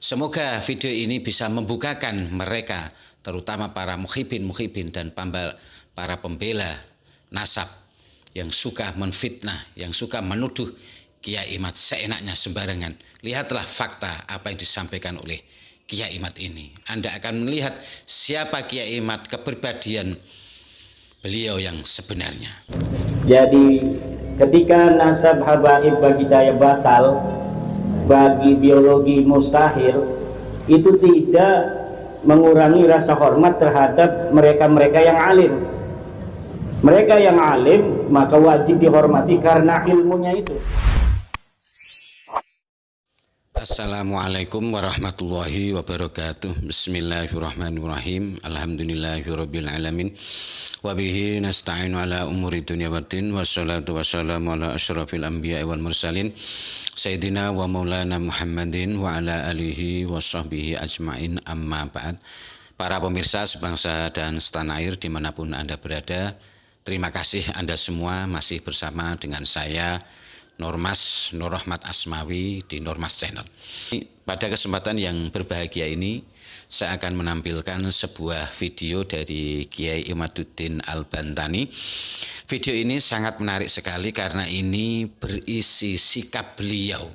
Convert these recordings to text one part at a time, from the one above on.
Semoga video ini bisa membukakan mereka, terutama para muhibin dan para pembela nasab yang suka menfitnah, yang suka menuduh Kiai Imad seenaknya sembarangan. Lihatlah fakta apa yang disampaikan oleh Kiai Imad ini. Anda akan melihat siapa Kiai Imad, kepribadian beliau yang sebenarnya. Jadi ketika nasab habaib bagi saya batal, bagi biologi mustahil, itu tidak mengurangi rasa hormat terhadap mereka-mereka yang alim. Mereka yang alim maka wajib dihormati karena ilmunya itu. Assalamualaikum warahmatullahi wabarakatuh. Bismillahirrahmanirrahim. Alhamdulillahirabbil alamin. Wa bihi nasta'inu ala umuri dunya waddin. Wassalatu wassalamu ala asyrafil anbiya'i wal mursalin Sayyidina wa maulana Muhammadin wa ala alihi wa sahbihi ajma'in, amma ba'd. Para pemirsa sebangsa dan setanah air dimanapun Anda berada, terima kasih Anda semua masih bersama dengan saya Normas Nur Rahmat Asmawi di Normas Channel. Pada kesempatan yang berbahagia ini, saya akan menampilkan sebuah video dari Kiai Imaduddin Al-Bantani. Video ini sangat menarik sekali karena ini berisi sikap beliau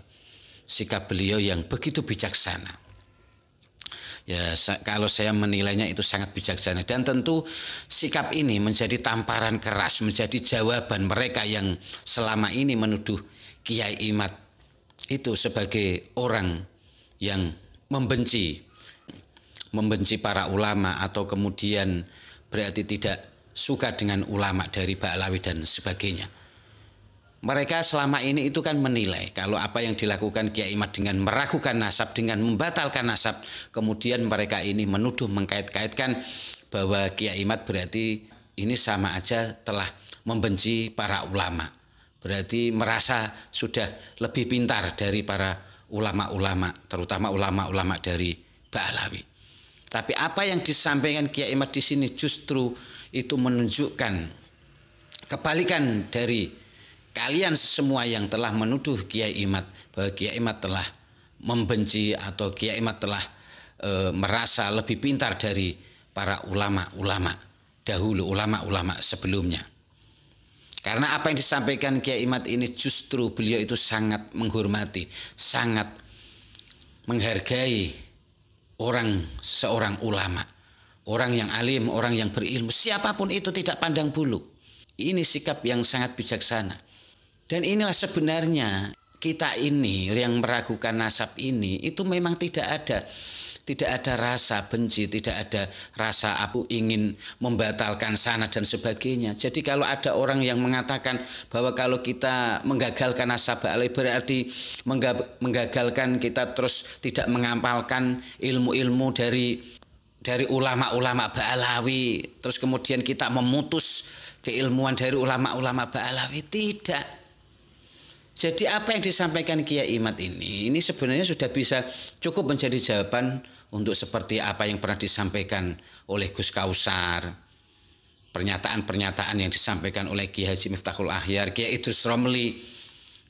yang begitu bijaksana. Ya, kalau saya menilainya itu sangat bijaksana, dan tentu sikap ini menjadi tamparan keras, menjadi jawaban mereka yang selama ini menuduh Kiai Imad itu sebagai orang yang membenci para ulama, atau kemudian berarti tidak suka dengan ulama dari Ba'alawi dan sebagainya. Mereka selama ini itu kan menilai kalau apa yang dilakukan Kiai Imad dengan meragukan nasab, dengan membatalkan nasab, kemudian mereka ini menuduh, mengkait-kaitkan bahwa Kiai Imad berarti ini sama aja telah membenci para ulama. Berarti merasa sudah lebih pintar dari para ulama-ulama, terutama ulama-ulama dari Ba'alawi. Tapi apa yang disampaikan Kiai Imad di sini justru itu menunjukkan kebalikan dari kalian semua yang telah menuduh Kiai Imad bahwa Kiai Imad telah membenci atau Kiai Imad telah merasa lebih pintar dari para ulama-ulama dahulu, ulama-ulama sebelumnya. Karena apa yang disampaikan Kiai Imad ini justru beliau itu sangat menghormati, sangat menghargai seorang ulama, orang yang alim, orang yang berilmu, siapapun itu tidak pandang bulu. Ini sikap yang sangat bijaksana. Dan inilah sebenarnya kita ini yang meragukan nasab ini itu memang tidak ada rasa benci, tidak ada rasa aku ingin membatalkan sana dan sebagainya. Jadi kalau ada orang yang mengatakan bahwa kalau kita menggagalkan nasab Ba'alawi berarti menggagalkan kita terus tidak mengamalkan ilmu-ilmu dari ulama-ulama Ba'alawi, terus kemudian kita memutus keilmuan dari ulama-ulama Ba'alawi, tidak. Jadi apa yang disampaikan Kiai Imad ini sebenarnya sudah bisa cukup menjadi jawaban untuk seperti apa yang pernah disampaikan oleh Gus Kausar, pernyataan-pernyataan yang disampaikan oleh Kiai Haji Miftahul Ahyar, Kiai Idrus Romli,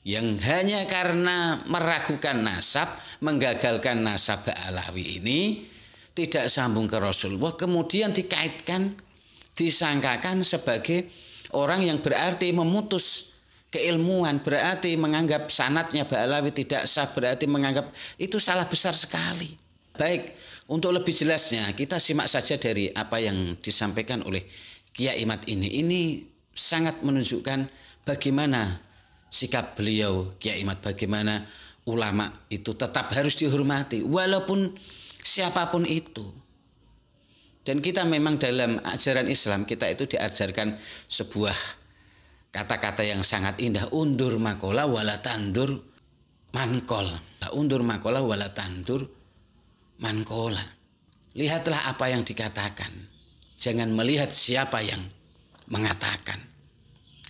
yang hanya karena meragukan nasab, menggagalkan nasab Ba'alawi ini tidak sambung ke Rasulullah, kemudian dikaitkan, disangkakan sebagai orang yang berarti memutus keilmuan, berarti menganggap sanadnya Ba'alawi tidak sah, berarti menganggap itu salah besar sekali. Baik, untuk lebih jelasnya kita simak saja dari apa yang disampaikan oleh Kiai Imad ini. Ini sangat menunjukkan bagaimana sikap beliau Kiai Imad, bagaimana ulama itu tetap harus dihormati walaupun siapapun itu. Dan kita memang dalam ajaran Islam kita itu diajarkan sebuah kata-kata yang sangat indah, undur makola wala tandur mankol. Undur makola wala tandur mankola. Lihatlah apa yang dikatakan, jangan melihat siapa yang mengatakan.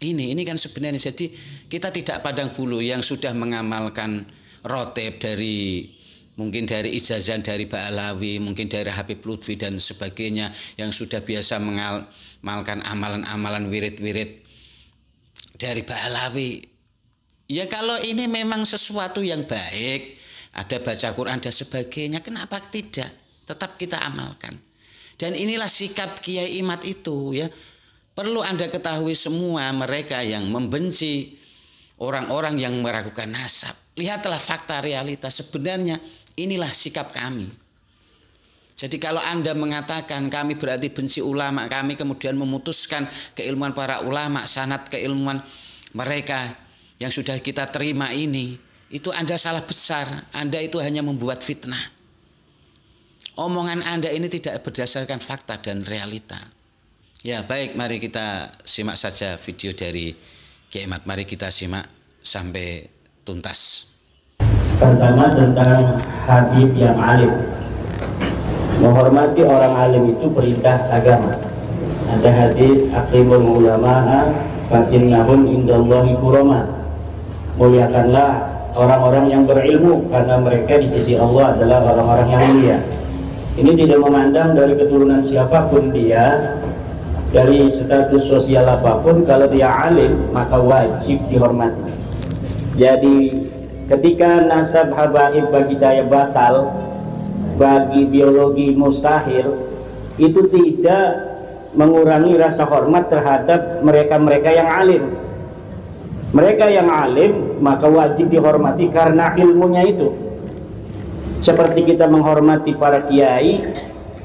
Ini kan sebenarnya, jadi kita tidak pandang bulu yang sudah mengamalkan rotib mungkin dari ijazah dari Ba'alawi, mungkin dari Habib Lutfi dan sebagainya, yang sudah biasa mengamalkan amalan-amalan wirid-wirid dari Ba'alawi. Ya kalau ini memang sesuatu yang baik, ada baca Quran dan sebagainya, kenapa tidak? Tetap kita amalkan. Dan inilah sikap Kiai Imad itu ya. Perlu Anda ketahui semua mereka yang membenci orang-orang yang meragukan nasab. Lihatlah fakta realitas, sebenarnya inilah sikap kami. Jadi kalau Anda mengatakan kami berarti benci ulama, kami kemudian memutuskan keilmuan para ulama, sanad keilmuan mereka yang sudah kita terima ini, itu Anda salah besar. Anda itu hanya membuat fitnah. Omongan Anda ini tidak berdasarkan fakta dan realita. Ya baik, mari kita simak saja video dari Kiai Imad. Mari kita simak sampai tuntas. Pertama tentang Habib yang alim. Menghormati orang alim itu perintah agama. Ada hadis akrimul ulama'a fa innahum indallahi kurama. Muliakanlah orang-orang yang berilmu karena mereka di sisi Allah adalah orang-orang yang mulia. Ini tidak memandang dari keturunan siapapun dia, dari status sosial apapun, kalau dia alim maka wajib dihormati. Jadi ketika nasab habaib bagi saya batal, bagi biologi mustahil, itu tidak mengurangi rasa hormat terhadap mereka-mereka yang alim. Mereka yang alim maka wajib dihormati karena ilmunya itu. Seperti kita menghormati para kiai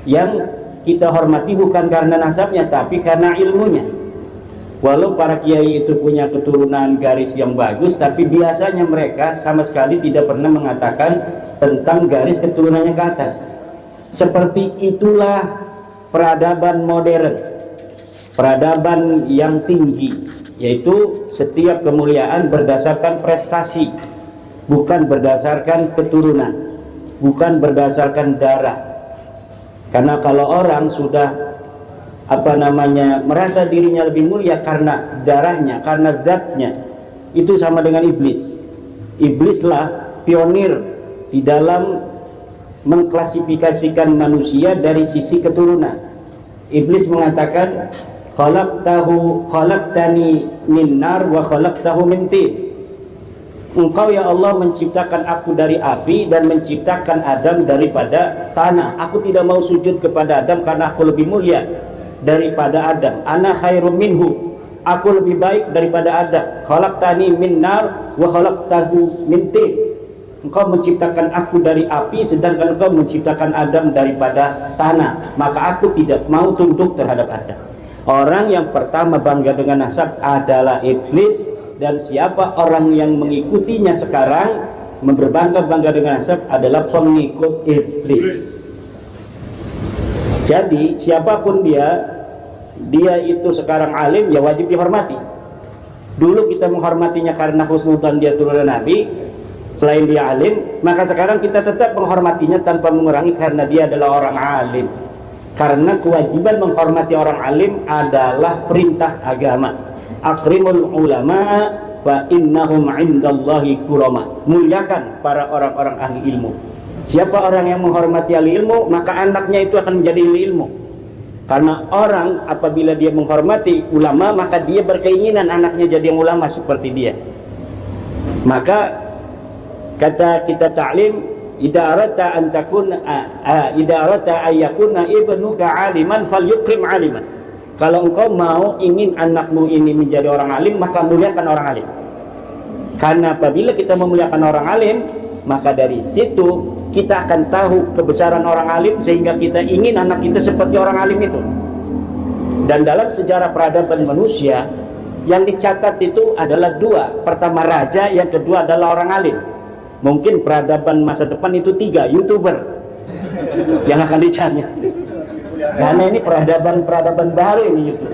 yang kita hormati bukan karena nasabnya tapi karena ilmunya. Walau para kiai itu punya keturunan garis yang bagus, tapi biasanya mereka sama sekali tidak pernah mengatakan tentang garis keturunannya ke atas. Seperti itulah peradaban modern, peradaban yang tinggi, yaitu setiap kemuliaan berdasarkan prestasi, bukan berdasarkan keturunan, bukan berdasarkan darah. Karena kalau orang sudah merasa dirinya lebih mulia karena darahnya, karena zatnya, itu sama dengan iblis. Iblislah pionir di dalam mengklasifikasikan manusia dari sisi keturunan. Iblis mengatakan, khalaqtani min nar wa khalaqtahu min tin. Engkau ya Allah menciptakan aku dari api dan menciptakan Adam daripada tanah. Aku tidak mau sujud kepada Adam karena aku lebih mulia daripada Adam. Ana khairum minhu, aku lebih baik daripada Adam. Khalaqtani min nar wa khalaqtahu min tin. Engkau menciptakan aku dari api sedangkan engkau menciptakan Adam daripada tanah. Maka aku tidak mau tunduk terhadap Adam. Orang yang pertama bangga dengan nasab adalah iblis. Dan siapa orang yang mengikutinya sekarang berbangga-bangga dengan nasab adalah pengikut iblis. Jadi siapapun dia itu sekarang alim, ya wajib dihormati. Dulu kita menghormatinya karena husnudzon dia turunan Nabi, selain dia alim, maka sekarang kita tetap menghormatinya tanpa mengurangi karena dia adalah orang alim. Karena kewajiban menghormati orang alim adalah perintah agama. Akrimul ulama'a fa innahum 'indallahi kurama. Muliakan para orang-orang ahli ilmu. Siapa orang yang menghormati ahli ilmu, maka anaknya itu akan menjadi ahli ilmu. Karena orang apabila dia menghormati ulama, maka dia berkeinginan anaknya jadi ulama seperti dia. Maka kata kita ta'lim, idza arata an takuna idza arata ayyakuna ibnuka 'aliman falyukrim 'aliman. Kalau engkau mau ingin anakmu ini menjadi orang alim, maka muliakan orang alim. Karena apabila kita memuliakan orang alim, maka dari situ kita akan tahu kebesaran orang alim sehingga kita ingin anak kita seperti orang alim itu. Dan dalam sejarah peradaban manusia yang dicatat itu adalah dua. Pertama raja, yang kedua adalah orang alim. Mungkin peradaban masa depan itu 3 YouTuber yang akan dicari. Karena ini peradaban baru ini YouTube.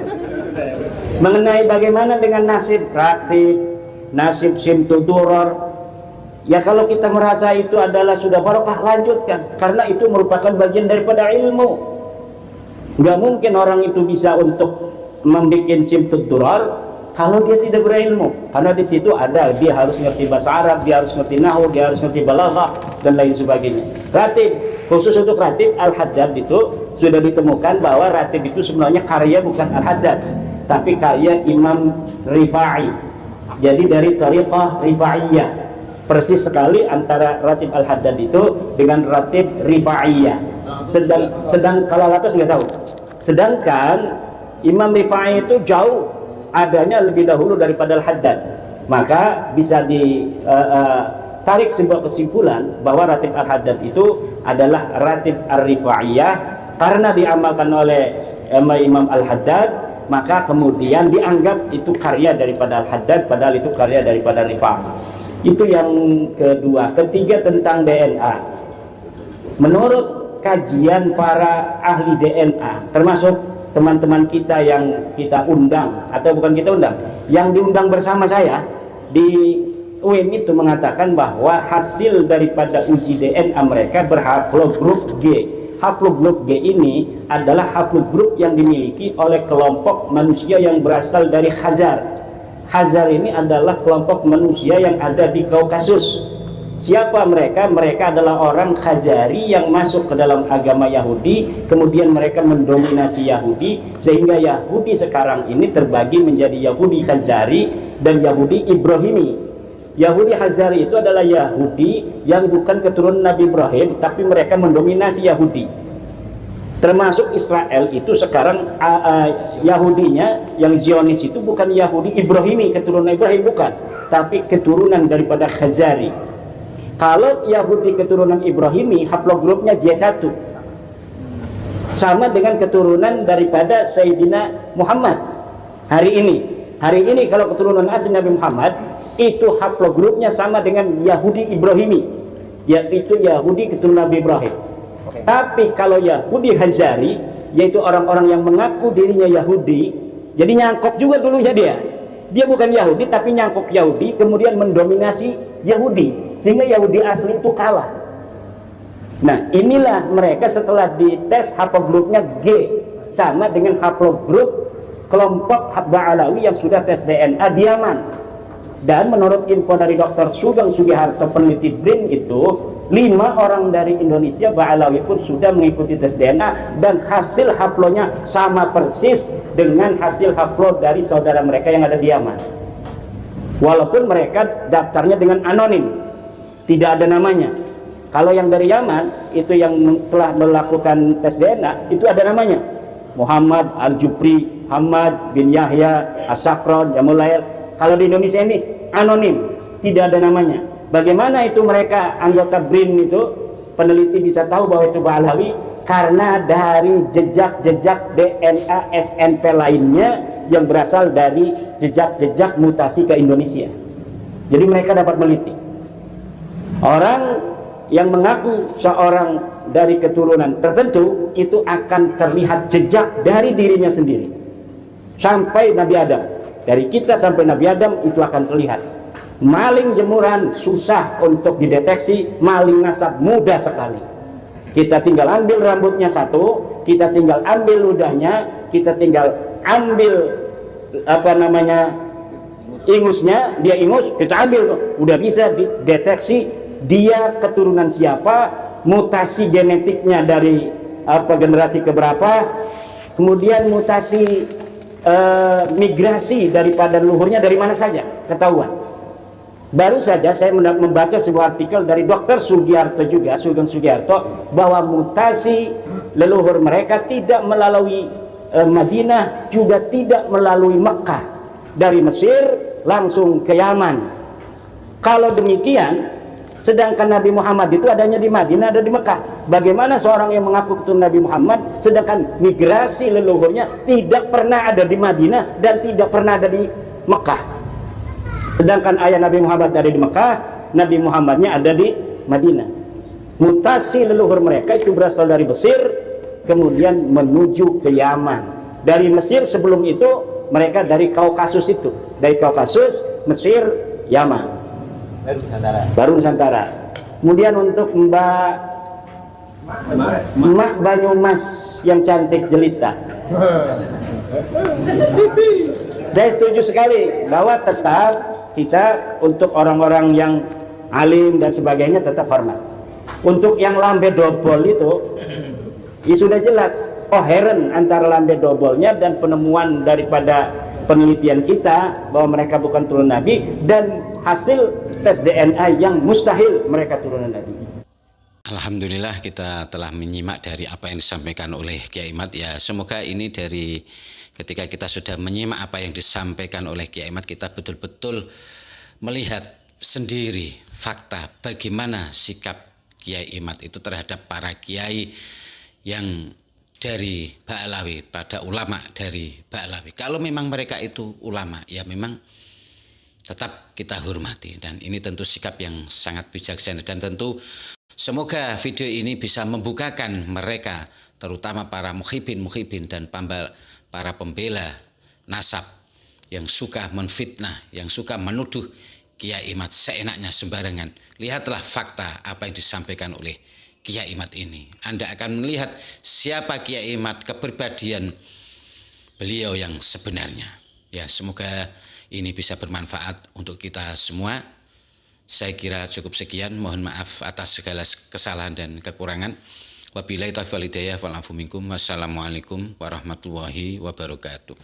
Mengenai bagaimana dengan nasib ratib, nasib simtuduror, ya kalau kita merasa itu adalah sudah barokah, lanjutkan. Karena itu merupakan bagian daripada ilmu. Nggak mungkin orang itu bisa untuk membuat simtuduror kalau dia tidak berilmu. Karena di situ ada, dia harus ngerti bahasa Arab, dia harus ngerti nahwu, dia harus ngerti balaghah dan lain sebagainya. Ratib, khusus untuk ratib Al-Haddad itu sudah ditemukan bahwa ratib itu sebenarnya karya bukan Al-Haddad, tapi karya Imam Rifai. Jadi dari Thariqah Rifaiyah. persis sekali antara Ratib Al-Haddad itu dengan Ratib Rifaiyah. Sedang kalau atas nggak tahu. Sedangkan Imam Rifai itu jauh adanya lebih dahulu daripada Al-Haddad. Maka bisa ditarik sebuah kesimpulan bahwa Ratib Al-Haddad itu adalah Ratib Ar-Rifaiyah karena diamalkan oleh Imam Al-Haddad, maka kemudian dianggap itu karya daripada Al-Haddad padahal itu karya daripada Rifai. Itu yang kedua. Ketiga, tentang DNA. Menurut kajian para ahli DNA, termasuk teman-teman kita yang kita undang, atau bukan kita undang, yang diundang bersama saya di UIN itu mengatakan bahwa hasil daripada uji DNA mereka berhaplogrup G. Haplogrup G ini adalah haplogrup yang dimiliki oleh kelompok manusia yang berasal dari Khazar. Khazar ini adalah kelompok manusia yang ada di Kaukasus. Siapa mereka? Mereka adalah orang Khazari yang masuk ke dalam agama Yahudi, kemudian mereka mendominasi Yahudi, sehingga Yahudi sekarang ini terbagi menjadi Yahudi Khazari dan Yahudi Ibrahimi. Yahudi Khazari itu adalah Yahudi yang bukan keturunan Nabi Ibrahim, tapi mereka mendominasi Yahudi. Termasuk Israel itu sekarang Yahudinya yang Zionis itu bukan Yahudi Ibrahimi, keturunan Ibrahim, bukan, tapi keturunan daripada Khazari. Kalau Yahudi keturunan Ibrahimi, haplogrupnya J1, sama dengan keturunan daripada Sayyidina Muhammad. Hari ini kalau keturunan asli Nabi Muhammad itu haplogrupnya sama dengan Yahudi Ibrahimi, yaitu Yahudi keturunan Nabi Ibrahim. Tapi kalau Yahudi Khazari, yaitu orang-orang yang mengaku dirinya Yahudi, jadi nyangkok juga dulunya dia bukan Yahudi tapi nyangkok Yahudi, kemudian mendominasi Yahudi sehingga Yahudi asli itu kalah. Nah, inilah mereka setelah dites haplogrupnya G sama dengan haplogrup kelompok Ba'alawi yang sudah tes DNA di Yaman. Dan menurut info dari Dr. Sugeng Sugiharto, peneliti BRIN itu, 5 orang dari Indonesia Ba'alawi pun sudah mengikuti tes DNA dan hasil haplonya sama persis dengan hasil haplo dari saudara mereka yang ada di Yaman. Walaupun mereka daftarnya dengan anonim, tidak ada namanya. Kalau yang dari Yaman itu yang telah melakukan tes DNA itu ada namanya, Muhammad Al-Jupri, Muhammad bin Yahya As-Sakron, Jamulair. Kalau di Indonesia ini anonim, tidak ada namanya. Bagaimana itu mereka anggota BRIN itu, peneliti bisa tahu bahwa itu Ba'alawi? Karena dari jejak-jejak DNA SNP lainnya yang berasal dari jejak-jejak mutasi ke Indonesia. Jadi mereka dapat meneliti. Orang yang mengaku seorang dari keturunan tertentu itu akan terlihat jejak dari dirinya sendiri sampai Nabi Adam. Dari kita sampai Nabi Adam itu akan terlihat. Maling jemuran susah untuk dideteksi, maling nasab mudah sekali. Kita tinggal ambil rambutnya satu, kita tinggal ambil ludahnya, kita tinggal ambil ingusnya, dia ingus, kita ambil, udah bisa dideteksi dia keturunan siapa, mutasi genetiknya dari generasi keberapa, kemudian mutasi migrasi daripada leluhurnya dari mana saja ketahuan. Baru saja saya membaca sebuah artikel dari Dr. Sugiharto juga, Sugeng Sugiharto, bahwa mutasi leluhur mereka tidak melalui Madinah, juga tidak melalui Mekah, dari Mesir langsung ke Yaman. Kalau demikian, sedangkan Nabi Muhammad itu adanya di Madinah, ada di Mekah. Bagaimana seorang yang mengaku keturunan Nabi Muhammad sedangkan migrasi leluhurnya tidak pernah ada di Madinah dan tidak pernah ada di Mekah? Sedangkan ayah Nabi Muhammad ada di Mekah, Nabi Muhammadnya ada di Madinah. Mutasi leluhur mereka itu berasal dari Mesir, kemudian menuju ke Yaman. Dari Mesir sebelum itu mereka dari Kaukasus itu, dari Kaukasus, Mesir, Yaman. Baru Nusantara. Kemudian untuk Mbak Banyumas yang cantik jelita, saya setuju sekali bahwa tetap kita untuk orang-orang yang alim dan sebagainya tetap hormat. Untuk yang lambe dobol itu, ya sudah jelas koheren antara lambe dobolnya dan penemuan daripada penelitian kita bahwa mereka bukan turun Nabi, dan hasil tes DNA yang mustahil mereka turunan Nabi. Alhamdulillah kita telah menyimak dari apa yang disampaikan oleh Kiai Imad. Ya, semoga ini dari ketika kita sudah menyimak apa yang disampaikan oleh Kiai Imad, kita betul-betul melihat sendiri fakta bagaimana sikap Kiai Imad itu terhadap para kiai yang dari Ba'alawi, pada ulama dari Ba'alawi. Kalau memang mereka itu ulama, ya memang tetap kita hormati, dan ini tentu sikap yang sangat bijaksana, dan tentu semoga video ini bisa membukakan mereka, terutama para muhibin dan para pembela nasab yang suka menfitnah, yang suka menuduh Kiai Imad seenaknya sembarangan. Lihatlah fakta apa yang disampaikan oleh Kiai Imad ini. Anda akan melihat siapa Kiai Imad, kepribadian beliau yang sebenarnya. Ya, semoga ini bisa bermanfaat untuk kita semua. Saya kira cukup sekian. Mohon maaf atas segala kesalahan dan kekurangan. Wabillahi taufiq wal hidayah wal afu minkum. Wassalamualaikum warahmatullahi wabarakatuh.